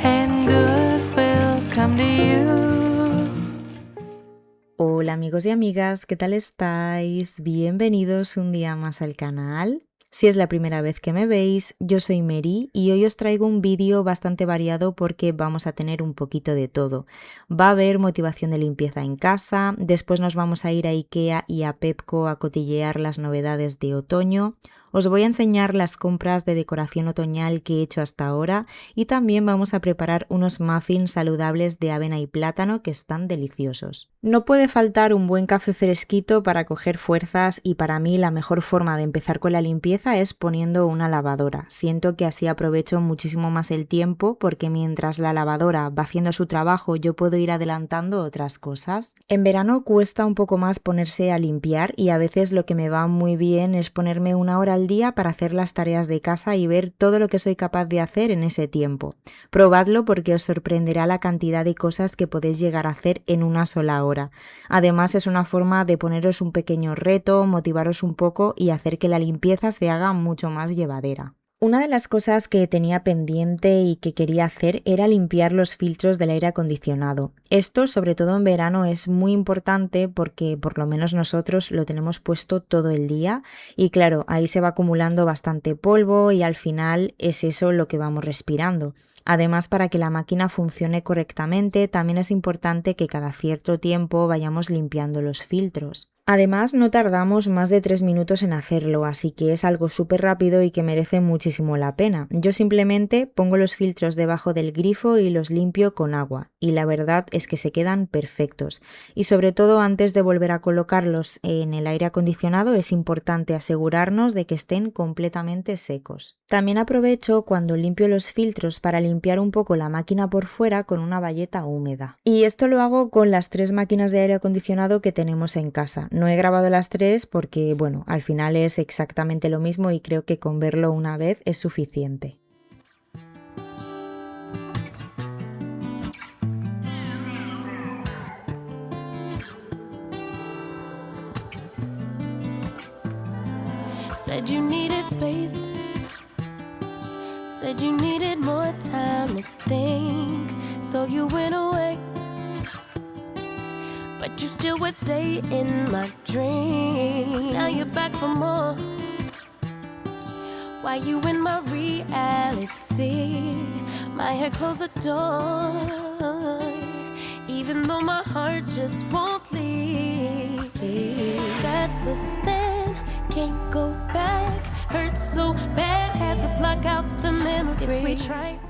and good will come to you. Hola amigos y amigas, ¿qué tal estáis? Bienvenidos un día más al canal. Si es la primera vez que me veis, yo soy Mary y hoy os traigo un vídeo bastante variado porque vamos a tener un poquito de todo. Va a haber motivación de limpieza en casa, después nos vamos a ir a IKEA y a Pepco a cotillear las novedades de otoño. Os voy a enseñar las compras de decoración otoñal que he hecho hasta ahora y también vamos a preparar unos muffins saludables de avena y plátano que están deliciosos. No puede faltar un buen café fresquito para coger fuerzas y para mí la mejor forma de empezar con la limpieza es poniendo una lavadora. Siento que así aprovecho muchísimo más el tiempo porque mientras la lavadora va haciendo su trabajo yo puedo ir adelantando otras cosas. En verano cuesta un poco más ponerse a limpiar y a veces lo que me va muy bien es ponerme una hora al día para hacer las tareas de casa y ver todo lo que soy capaz de hacer en ese tiempo. Probadlo porque os sorprenderá la cantidad de cosas que podéis llegar a hacer en una sola hora. Además es una forma de poneros un pequeño reto, motivaros un poco y hacer que la limpieza se haga mucho más llevadera. Una de las cosas que tenía pendiente y que quería hacer era limpiar los filtros del aire acondicionado. Esto, sobre todo en verano, es muy importante porque por lo menos nosotros lo tenemos puesto todo el día y claro, ahí se va acumulando bastante polvo y al final es eso lo que vamos respirando. Además, para que la máquina funcione correctamente, también es importante que cada cierto tiempo vayamos limpiando los filtros. Además, no tardamos más de 3 minutos en hacerlo, así que es algo súper rápido y que merece muchísimo la pena. Yo simplemente pongo los filtros debajo del grifo y los limpio con agua, y la verdad es que se quedan perfectos. Y sobre todo antes de volver a colocarlos en el aire acondicionado es importante asegurarnos de que estén completamente secos. También aprovecho cuando limpio los filtros para limpiar un poco la máquina por fuera con una bayeta húmeda. Y esto lo hago con las 3 máquinas de aire acondicionado que tenemos en casa. No he grabado las 3 porque, bueno, al final es exactamente lo mismo y creo que con verlo una vez es suficiente. Said you needed space. Said you needed more time to think. So you went away. But you still would stay in my dreams. Now you're back for more. Why you in my reality? My head closed the door. Even though my heart just won't leave. That was then, can't go back. Hurts so bad, had to block out the memory. If we try again.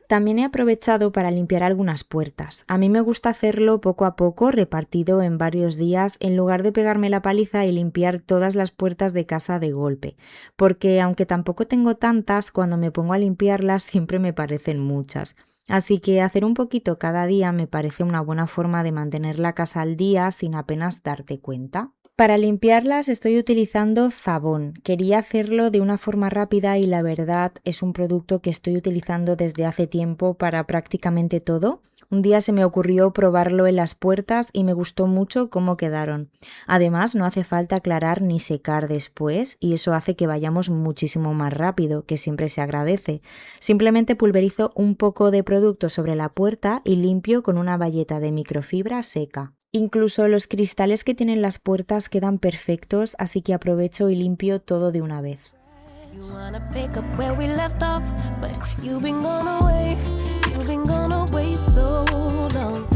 También he aprovechado para limpiar algunas puertas. A mí me gusta hacerlo poco a poco, repartido en varios días, en lugar de pegarme la paliza y limpiar todas las puertas de casa de golpe. Porque aunque tampoco tengo tantas, cuando me pongo a limpiarlas siempre me parecen muchas. Así que hacer un poquito cada día me parece una buena forma de mantener la casa al día sin apenas darte cuenta. Para limpiarlas estoy utilizando Zabón. Quería hacerlo de una forma rápida y la verdad es un producto que estoy utilizando desde hace tiempo para prácticamente todo. Un día se me ocurrió probarlo en las puertas y me gustó mucho cómo quedaron. Además, no hace falta aclarar ni secar después y eso hace que vayamos muchísimo más rápido, que siempre se agradece. Simplemente pulverizo un poco de producto sobre la puerta y limpio con una bayeta de microfibra seca. Incluso los cristales que tienen las puertas quedan perfectos, así que aprovecho y limpio todo de una vez. You wanna pick up where we left off, but you've been gone away so long.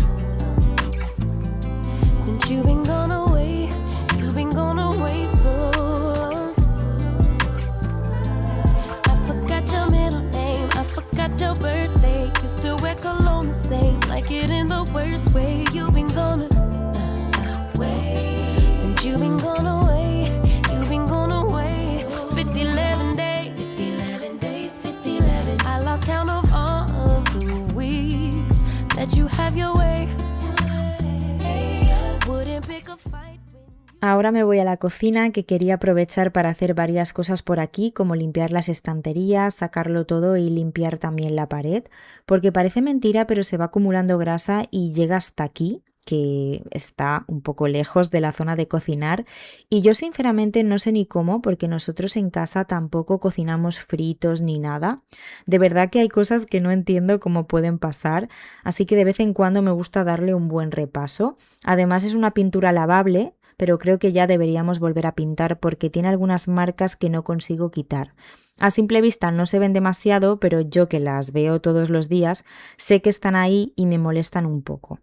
Since you've been gone away so long. I forgot your middle name, I forgot your birthday. You still wear cologne the same, like it in the worst way. You've been gone away. Since you've been gone away 50-11 days, 50-11. I lost count of all of the weeks that you have your way. Wouldn't pick a fight. Ahora me voy a la cocina, que quería aprovechar para hacer varias cosas por aquí, como limpiar las estanterías, sacarlo todo y limpiar también la pared, porque parece mentira pero se va acumulando grasa y llega hasta aquí. que está un poco lejos de la zona de cocinar y yo sinceramente no sé ni cómo porque nosotros en casa tampoco cocinamos fritos ni nada. De verdad que hay cosas que no entiendo cómo pueden pasar, así que de vez en cuando me gusta darle un buen repaso. Además es una pintura lavable, pero creo que ya deberíamos volver a pintar porque tiene algunas marcas que no consigo quitar. A simple vista no se ven demasiado, pero yo que las veo todos los días sé que están ahí y me molestan un poco.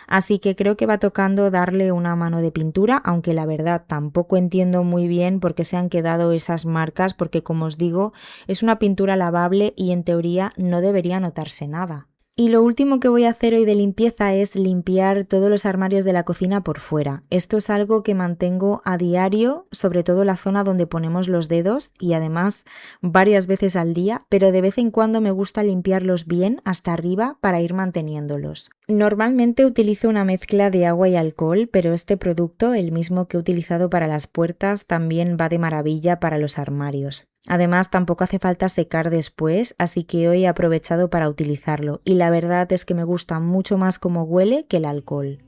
Así que creo que va tocando darle una mano de pintura, aunque la verdad tampoco entiendo muy bien por qué se han quedado esas marcas, porque como os digo, es una pintura lavable y en teoría no debería notarse nada. Y lo último que voy a hacer hoy de limpieza es limpiar todos los armarios de la cocina por fuera. Esto es algo que mantengo a diario, sobre todo la zona donde ponemos los dedos y además varias veces al día, pero de vez en cuando me gusta limpiarlos bien hasta arriba para ir manteniéndolos. Normalmente utilizo una mezcla de agua y alcohol, pero este producto, el mismo que he utilizado para las puertas, también va de maravilla para los armarios. Además, tampoco hace falta secar después, así que hoy he aprovechado para utilizarlo y la verdad es que me gusta mucho más cómo huele que el alcohol.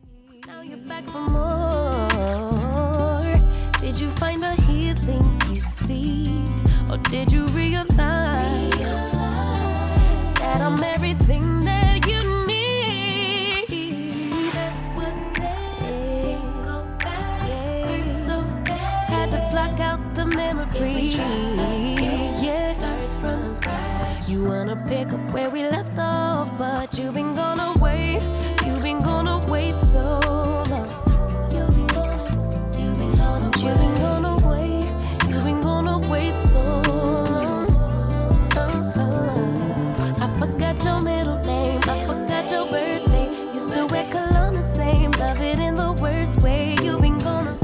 You wanna pick up where we left off, but you've been gone away so long. You've been gone away so long. I forgot your middle name, I forgot your birthday. You still wear cologne the same, love it in the worst way. You've been gone away.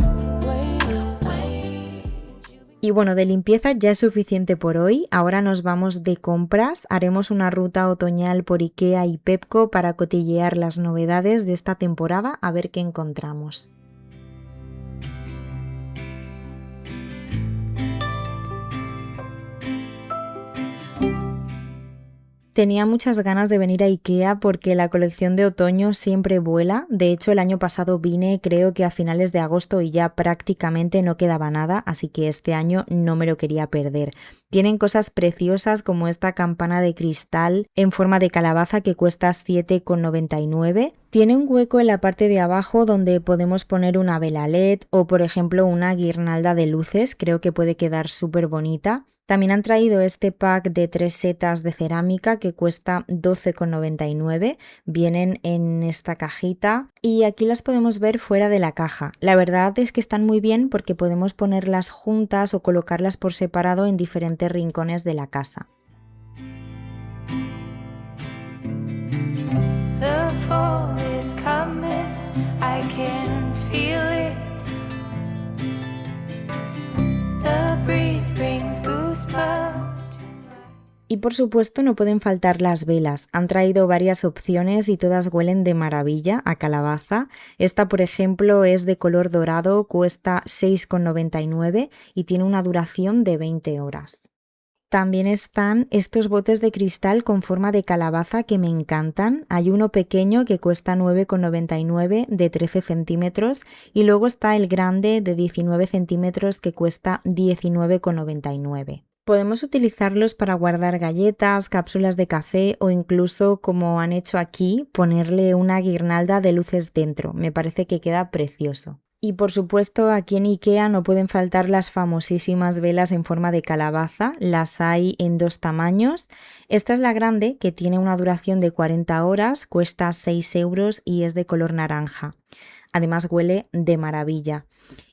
Y bueno, de limpieza ya es suficiente por hoy. Ahora nos vamos de compras. Haremos una ruta otoñal por IKEA y Pepco para cotillear las novedades de esta temporada, a ver qué encontramos. Tenía muchas ganas de venir a IKEA porque la colección de otoño siempre vuela. De hecho, el año pasado vine creo que a finales de agosto y ya prácticamente no quedaba nada, así que este año no me lo quería perder. Tienen cosas preciosas como esta campana de cristal en forma de calabaza que cuesta 7,99. Tiene un hueco en la parte de abajo donde podemos poner una vela LED o por ejemplo una guirnalda de luces, creo que puede quedar súper bonita. También han traído este pack de 3 setas de cerámica que cuesta 12,99. Vienen en esta cajita y aquí las podemos ver fuera de la caja. La verdad es que están muy bien porque podemos ponerlas juntas o colocarlas por separado en diferentes rincones de la casa. The fall is coming, I can feel it. The breeze brings goosebumps. Y por supuesto no pueden faltar las velas. Han traído varias opciones y todas huelen de maravilla a calabaza. Esta, por ejemplo, es de color dorado, cuesta 6,99 y tiene una duración de 20 horas. También están estos botes de cristal con forma de calabaza que me encantan. Hay uno pequeño que cuesta 9,99 de 13 centímetros y luego está el grande de 19 centímetros que cuesta 19,99. Podemos utilizarlos para guardar galletas, cápsulas de café o incluso, como han hecho aquí, ponerle una guirnalda de luces dentro. Me parece que queda precioso. Y por supuesto aquí en IKEA no pueden faltar las famosísimas velas en forma de calabaza, las hay en 2 tamaños. Esta es la grande que tiene una duración de 40 horas, cuesta 6 euros y es de color naranja. Además huele de maravilla.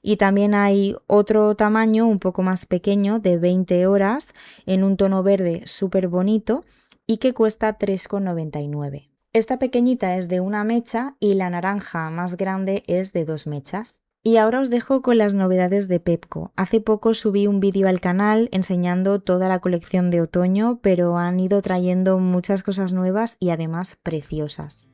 Y también hay otro tamaño un poco más pequeño de 20 horas en un tono verde súper bonito y que cuesta 3,99. Esta pequeñita es de una mecha y la naranja más grande es de 2 mechas. Y ahora os dejo con las novedades de Pepco. Hace poco subí un vídeo al canal enseñando toda la colección de otoño, pero han ido trayendo muchas cosas nuevas y además preciosas.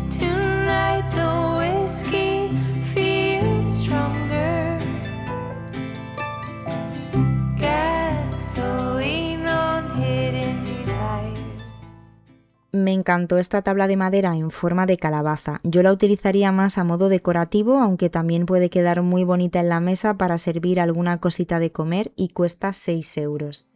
Tonight the whiskey feels stronger. Gasoline on hidden desires. Me encantó esta tabla de madera en forma de calabaza. Yo la utilizaría más a modo decorativo, aunque también puede quedar muy bonita en la mesa para servir alguna cosita de comer y cuesta 6 euros.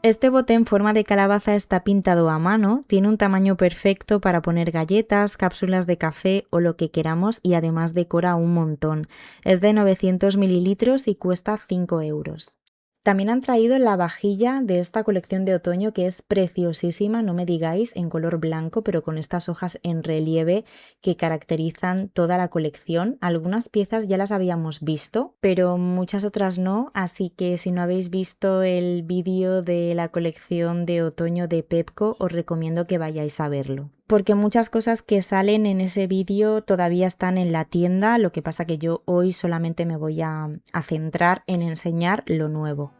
Este bote en forma de calabaza está pintado a mano, tiene un tamaño perfecto para poner galletas, cápsulas de café o lo que queramos y además decora un montón. Es de 900 mililitros y cuesta 5 euros. También han traído la vajilla de esta colección de otoño que es preciosísima, no me digáis, en color blanco pero con estas hojas en relieve que caracterizan toda la colección. Algunas piezas ya las habíamos visto, pero muchas otras no, así que si no habéis visto el vídeo de la colección de otoño de Pepco, os recomiendo que vayáis a verlo. Porque muchas cosas que salen en ese vídeo todavía están en la tienda, lo que pasa que yo hoy solamente me voy a centrar en enseñar lo nuevo.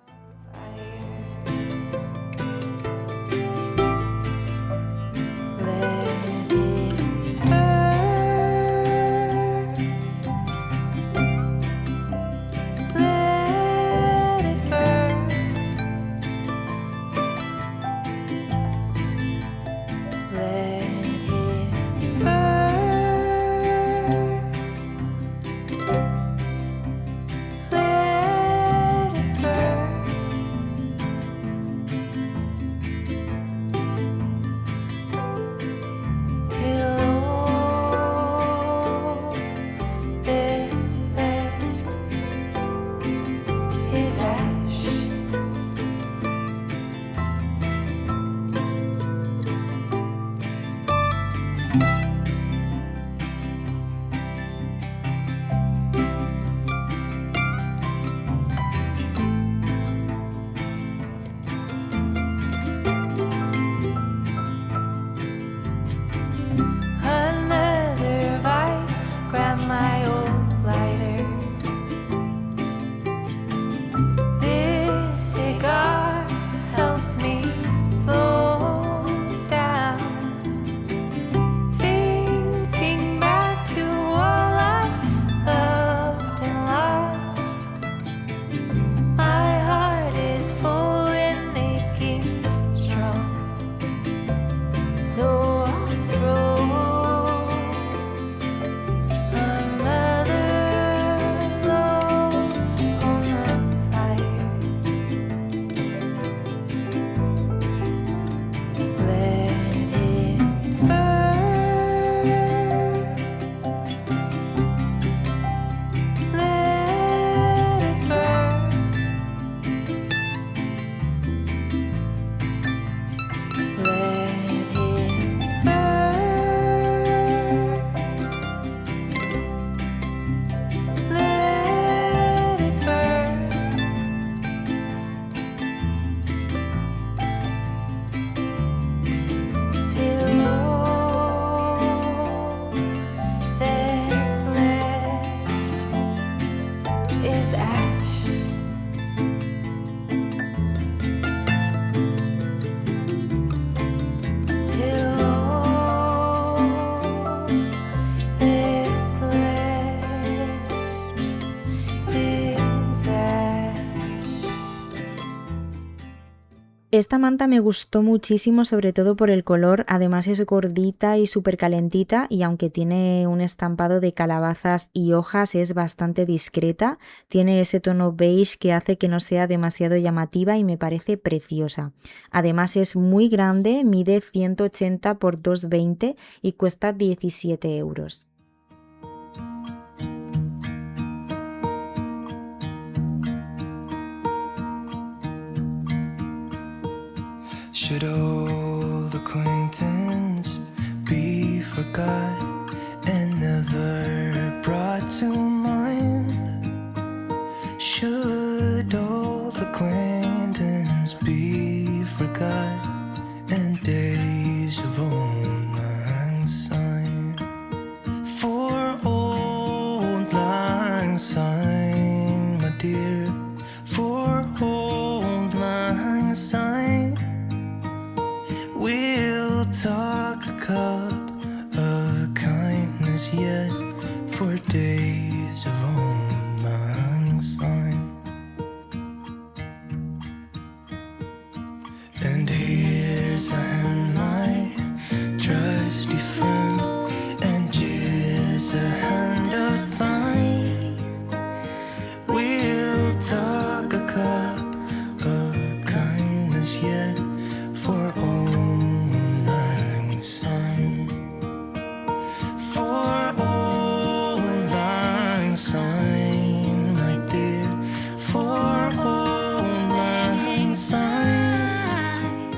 Esta manta me gustó muchísimo, sobre todo por el color, además es gordita y súper calentita y aunque tiene un estampado de calabazas y hojas es bastante discreta, tiene ese tono beige que hace que no sea demasiado llamativa y me parece preciosa. Además es muy grande, mide 180 por 220 y cuesta 17 euros. Should old acquaintance be forgot and never brought to mind? Should old acquaintance be forgot and days of old lang syne? For old lang syne, my dear, for old lang syne, we'll talk a cup of kindness yet for days of old lang syne. sign, my dear, for old lang syne.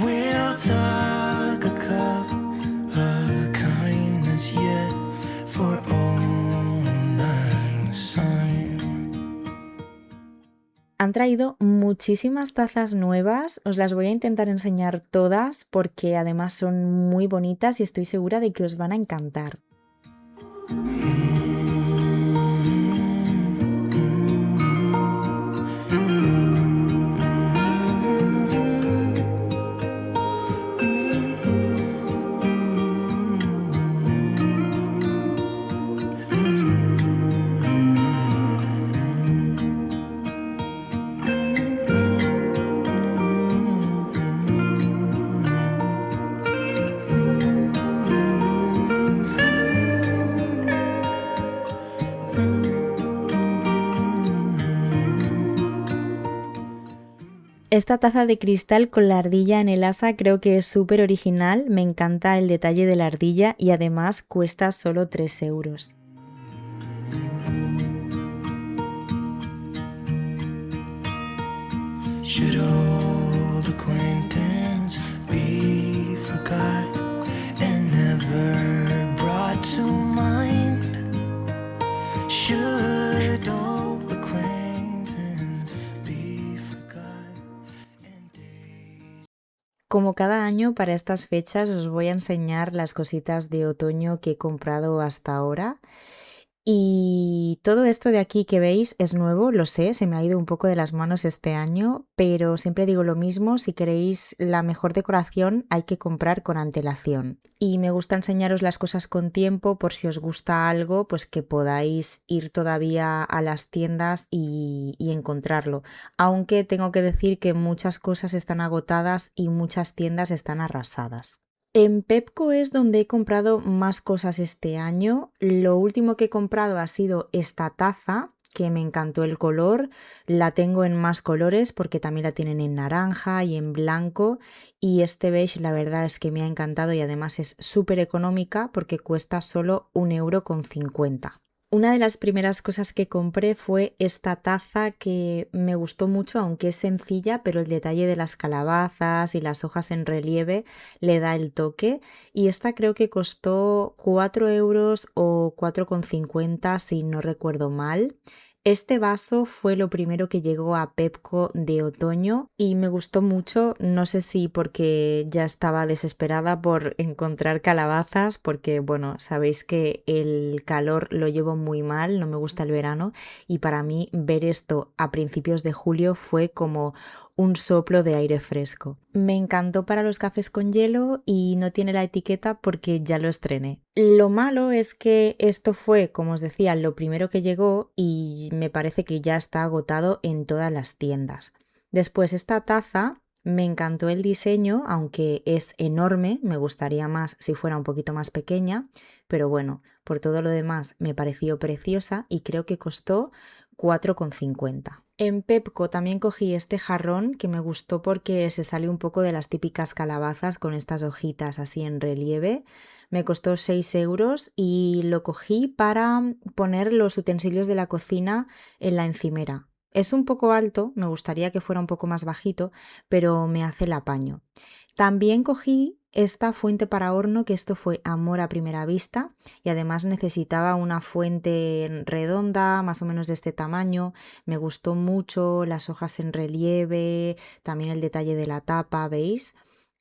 We'll talk a cup of kindness yet for old lang syne. Han traído muchísimas tazas nuevas, os las voy a intentar enseñar todas porque además son muy bonitas y estoy segura de que os van a encantar. Esta taza de cristal con la ardilla en el asa creo que es súper original, me encanta el detalle de la ardilla y además cuesta solo 3 euros. Should old acquaintance be forgot and never brought to mind? Should old acquaintance be forgot and days... Como cada año para estas fechas os voy a enseñar las cositas de otoño que he comprado hasta ahora. Y todo esto de aquí que veis es nuevo, lo sé, se me ha ido un poco de las manos este año, pero siempre digo lo mismo, si queréis la mejor decoración hay que comprar con antelación. Y me gusta enseñaros las cosas con tiempo por si os gusta algo, pues que podáis ir todavía a las tiendas y encontrarlo. Aunque tengo que decir que muchas cosas están agotadas y muchas tiendas están arrasadas. En Pepco es donde he comprado más cosas este año. Lo último que he comprado ha sido esta taza, que me encantó el color. La tengo en más colores porque también la tienen en naranja y en blanco. Y este beige la verdad es que me ha encantado y además es súper económica porque cuesta solo 1,50 €. Una de las primeras cosas que compré fue esta taza que me gustó mucho, aunque es sencilla, pero el detalle de las calabazas y las hojas en relieve le da el toque. Y esta creo que costó 4 euros o 4,50 si no recuerdo mal. Este vaso fue lo primero que llegó a Pepco de otoño y me gustó mucho, no sé si porque ya estaba desesperada por encontrar calabazas, porque bueno, sabéis que el calor lo llevo muy mal, no me gusta el verano y para mí ver esto a principios de julio fue como un soplo de aire fresco. Me encantó para los cafés con hielo y no tiene la etiqueta porque ya lo estrené. Lo malo es que esto fue, como os decía, lo primero que llegó y me parece que ya está agotado en todas las tiendas. Después esta taza, me encantó el diseño, aunque es enorme, me gustaría más si fuera un poquito más pequeña, pero bueno, por todo lo demás me pareció preciosa y creo que costó 4,50 €. En Pepco también cogí este jarrón que me gustó porque se sale un poco de las típicas calabazas con estas hojitas así en relieve. Me costó 6 euros y lo cogí para poner los utensilios de la cocina en la encimera. Es un poco alto, me gustaría que fuera un poco más bajito, pero me hace el apaño. También cogí esta fuente para horno, que esto fue amor a primera vista y además necesitaba una fuente redonda, más o menos de este tamaño. Me gustó mucho las hojas en relieve, también el detalle de la tapa, ¿veis?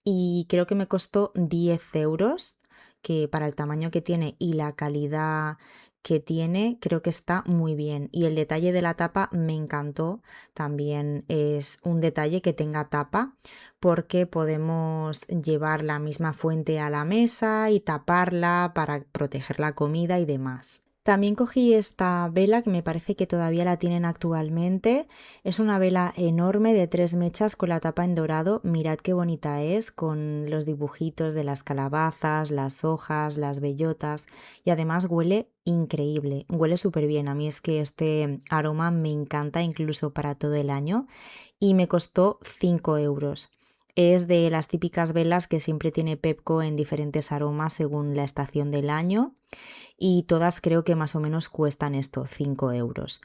Y creo que me costó 10 euros, que para el tamaño que tiene y la calidad que tiene creo que está muy bien y el detalle de la tapa me encantó, también es un detalle que tenga tapa porque podemos llevar la misma fuente a la mesa y taparla para proteger la comida y demás. También cogí esta vela que me parece que todavía la tienen actualmente. Es una vela enorme de 3 mechas con la tapa en dorado. Mirad qué bonita es, con los dibujitos de las calabazas, las hojas, las bellotas y además huele increíble, huele súper bien. A mí es que este aroma me encanta incluso para todo el año y me costó 5 euros. Es de las típicas velas que siempre tiene Pepco en diferentes aromas según la estación del año y todas creo que más o menos cuestan esto, 5 euros.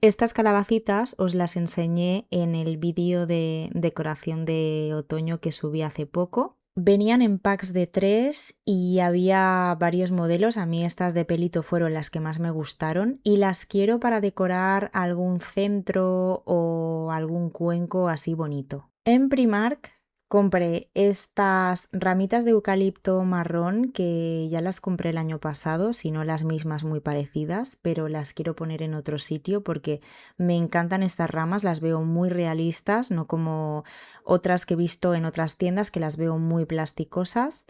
Estas calabacitas os las enseñé en el vídeo de decoración de otoño que subí hace poco. Venían en packs de 3 y había varios modelos. A mí estas de pelito fueron las que más me gustaron y las quiero para decorar algún centro o algún cuenco así bonito. En Primark compré estas ramitas de eucalipto marrón que ya las compré el año pasado, si no las mismas muy parecidas, pero las quiero poner en otro sitio porque me encantan estas ramas, las veo muy realistas, no como otras que he visto en otras tiendas que las veo muy plasticosas.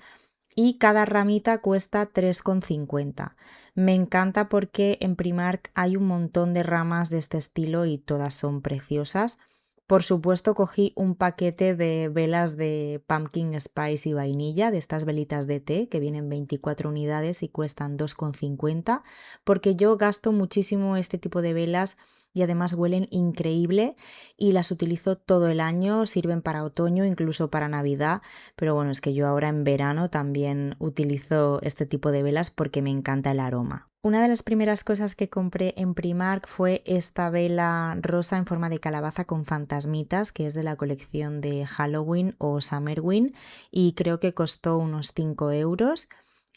Y cada ramita cuesta 3,50. Me encanta porque en Primark hay un montón de ramas de este estilo y todas son preciosas. Por supuesto cogí un paquete de velas de pumpkin spice y vainilla, de estas velitas de té que vienen 24 unidades y cuestan 2,50 porque yo gasto muchísimo este tipo de velas y además huelen increíble y las utilizo todo el año, sirven para otoño, incluso para Navidad, pero bueno, es que yo ahora en verano también utilizo este tipo de velas porque me encanta el aroma. Una de las primeras cosas que compré en Primark fue esta vela rosa en forma de calabaza con fantasmitas, que es de la colección de Halloween o Summerween y creo que costó unos 5 euros.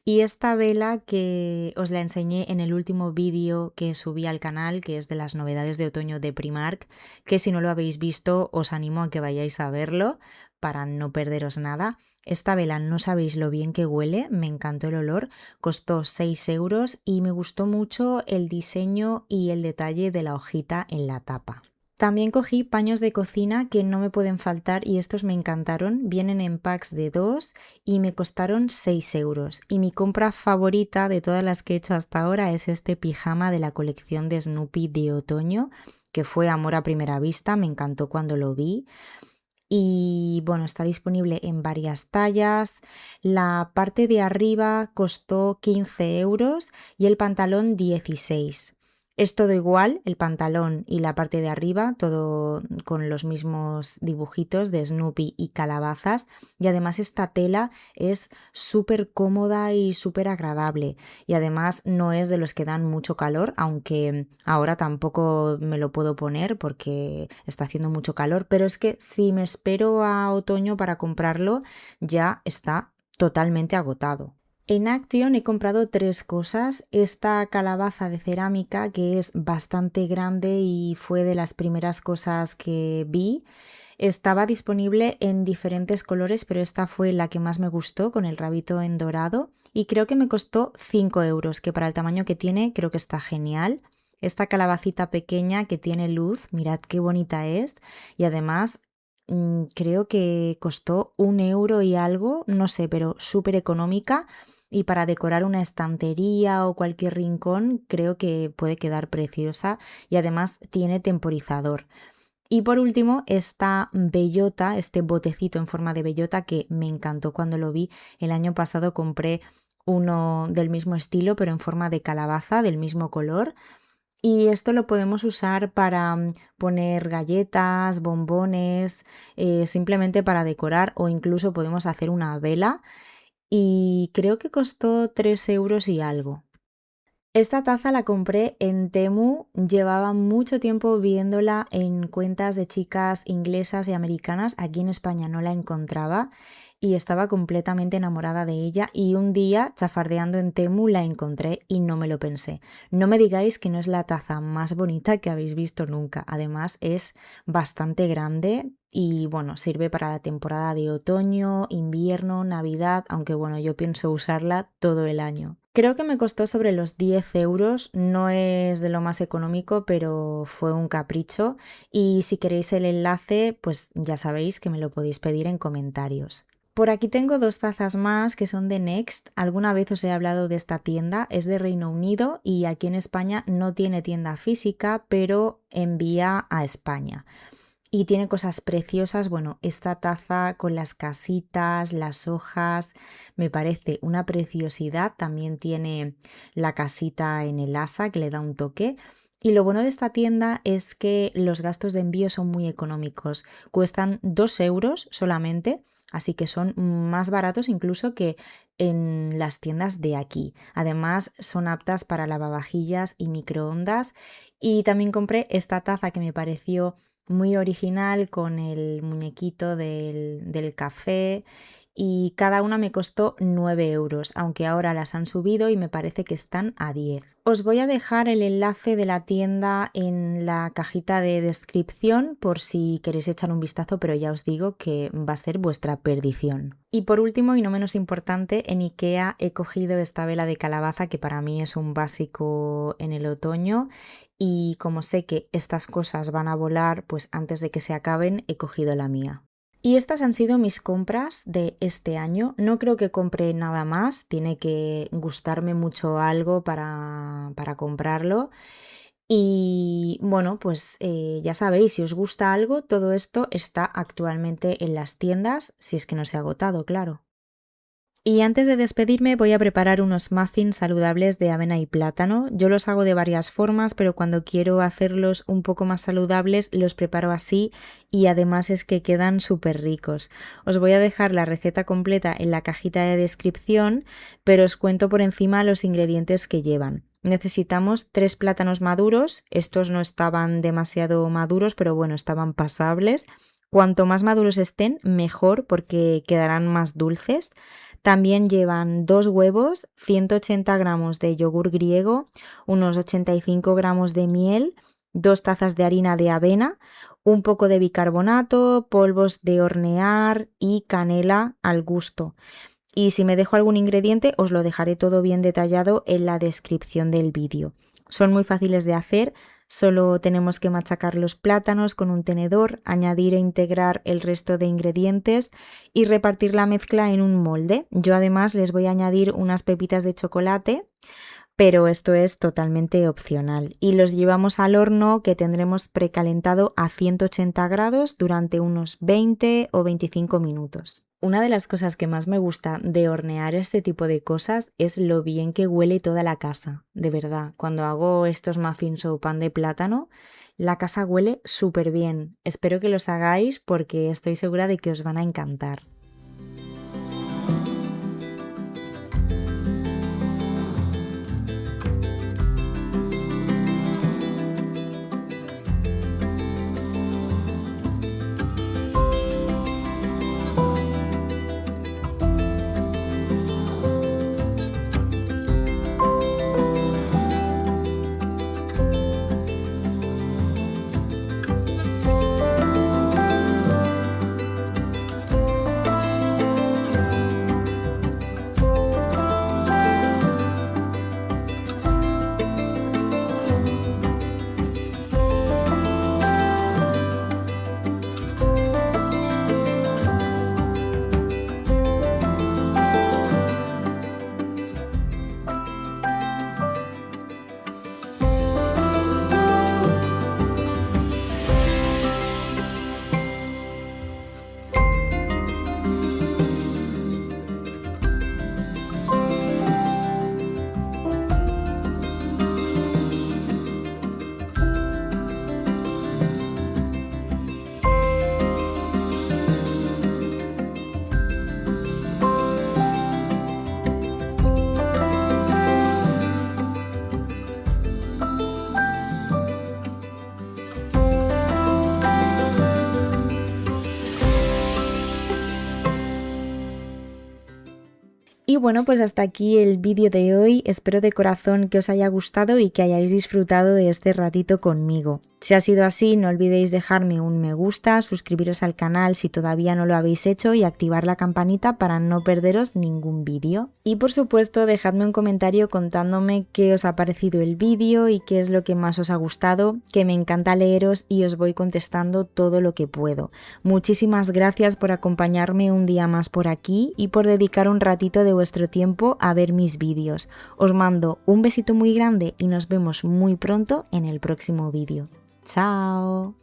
Y esta vela que os la enseñé en el último vídeo que subí al canal, que es de las novedades de otoño de Primark, que si no lo habéis visto os animo a que vayáis a verlo para no perderos nada. Esta vela no sabéis lo bien que huele, me encantó el olor, costó 6 euros y me gustó mucho el diseño y el detalle de la hojita en la tapa. También cogí paños de cocina que no me pueden faltar y estos me encantaron, vienen en packs de 2 y me costaron 6 euros. Y mi compra favorita de todas las que he hecho hasta ahora es este pijama de la colección de Snoopy de otoño, que fue amor a primera vista, me encantó cuando lo vi. Y bueno, está disponible en varias tallas. La parte de arriba costó 15 euros y el pantalón 16. Es todo igual, el pantalón y la parte de arriba, todo con los mismos dibujitos de Snoopy y calabazas. Y además esta tela es súper cómoda y súper agradable. Y además no es de los que dan mucho calor, aunque ahora tampoco me lo puedo poner porque está haciendo mucho calor. Pero es que si me espero a otoño para comprarlo, ya está totalmente agotado. En Action he comprado 3 cosas. Esta calabaza de cerámica que es bastante grande y fue de las primeras cosas que vi. Estaba disponible en diferentes colores, pero esta fue la que más me gustó con el rabito en dorado y creo que me costó 5 euros, que para el tamaño que tiene creo que está genial. Esta calabacita pequeña que tiene luz, mirad qué bonita es y además creo que costó 1 euro y algo, no sé, pero súper económica. Y para decorar una estantería o cualquier rincón creo que puede quedar preciosa y además tiene temporizador. Y por último, esta bellota, este botecito en forma de bellota que me encantó cuando lo vi. El año pasado compré uno del mismo estilo pero en forma de calabaza, del mismo color. Y esto lo podemos usar para poner galletas, bombones, simplemente para decorar o incluso podemos hacer una vela. Y creo que costó 3 euros y algo. Esta taza la compré en Temu, llevaba mucho tiempo viéndola en cuentas de chicas inglesas y americanas, aquí en España no la encontraba y estaba completamente enamorada de ella y un día chafardeando en Temu la encontré y no me lo pensé. No me digáis que no es la taza más bonita que habéis visto nunca, además es bastante grande y bueno, sirve para la temporada de otoño, invierno, Navidad, aunque bueno, yo pienso usarla todo el año. Creo que me costó sobre los 10 euros, no es de lo más económico, pero fue un capricho y si queréis el enlace, pues ya sabéis que me lo podéis pedir en comentarios. Por aquí tengo 2 tazas más que son de Next. Alguna vez os he hablado de esta tienda, es de Reino Unido y aquí en España no tiene tienda física, pero envía a España. Y tiene cosas preciosas, bueno, esta taza con las casitas, las hojas, me parece una preciosidad. También tiene la casita en el asa que le da un toque. Y lo bueno de esta tienda es que los gastos de envío son muy económicos, cuestan 2 euros solamente, así que son más baratos incluso que en las tiendas de aquí. Además son aptas para lavavajillas y microondas, y también compré esta taza que me pareció muy original con el muñequito del café, y cada una me costó 9 euros, aunque ahora las han subido y me parece que están a 10. Os voy a dejar el enlace de la tienda en la cajita de descripción por si queréis echar un vistazo, pero ya os digo que va a ser vuestra perdición. Y por último, y no menos importante, en IKEA he cogido esta vela de calabaza que para mí es un básico en el otoño, y como sé que estas cosas van a volar, pues antes de que se acaben he cogido la mía. Y estas han sido mis compras de este año. No creo que compre nada más, tiene que gustarme mucho algo para comprarlo. Y bueno, pues ya sabéis, si os gusta algo, todo esto está actualmente en las tiendas, si es que no se ha agotado, claro. Y antes de despedirme voy a preparar unos muffins saludables de avena y plátano. Yo los hago de varias formas, pero cuando quiero hacerlos un poco más saludables los preparo así, y además es que quedan súper ricos. Os voy a dejar la receta completa en la cajita de descripción, pero os cuento por encima los ingredientes que llevan. Necesitamos 3 plátanos maduros, estos no estaban demasiado maduros, pero bueno, estaban pasables. Cuanto más maduros estén, mejor, porque quedarán más dulces. También llevan 2 huevos, 180 gramos de yogur griego, unos 85 gramos de miel, 2 tazas de harina de avena, un poco de bicarbonato, polvos de hornear y canela al gusto. Y si me dejo algún ingrediente os lo dejaré todo bien detallado en la descripción del vídeo. Son muy fáciles de hacer. Solo tenemos que machacar los plátanos con un tenedor, añadir e integrar el resto de ingredientes y repartir la mezcla en un molde. Yo además les voy a añadir unas pepitas de chocolate, pero esto es totalmente opcional. Y los llevamos al horno, que tendremos precalentado a 180 grados durante unos 20 o 25 minutos. Una de las cosas que más me gusta de hornear este tipo de cosas es lo bien que huele toda la casa. De verdad, cuando hago estos muffins o pan de plátano, la casa huele súper bien. Espero que los hagáis porque estoy segura de que os van a encantar. Y bueno, pues hasta aquí el vídeo de hoy. Espero de corazón que os haya gustado y que hayáis disfrutado de este ratito conmigo. Si ha sido así, no olvidéis dejarme un me gusta, suscribiros al canal si todavía no lo habéis hecho y activar la campanita para no perderos ningún vídeo. Y por supuesto, dejadme un comentario contándome qué os ha parecido el vídeo y qué es lo que más os ha gustado, que me encanta leeros y os voy contestando todo lo que puedo. Muchísimas gracias por acompañarme un día más por aquí y por dedicar un ratito de vuestro tiempo a ver mis vídeos. Os mando un besito muy grande y nos vemos muy pronto en el próximo vídeo. ¡Chao!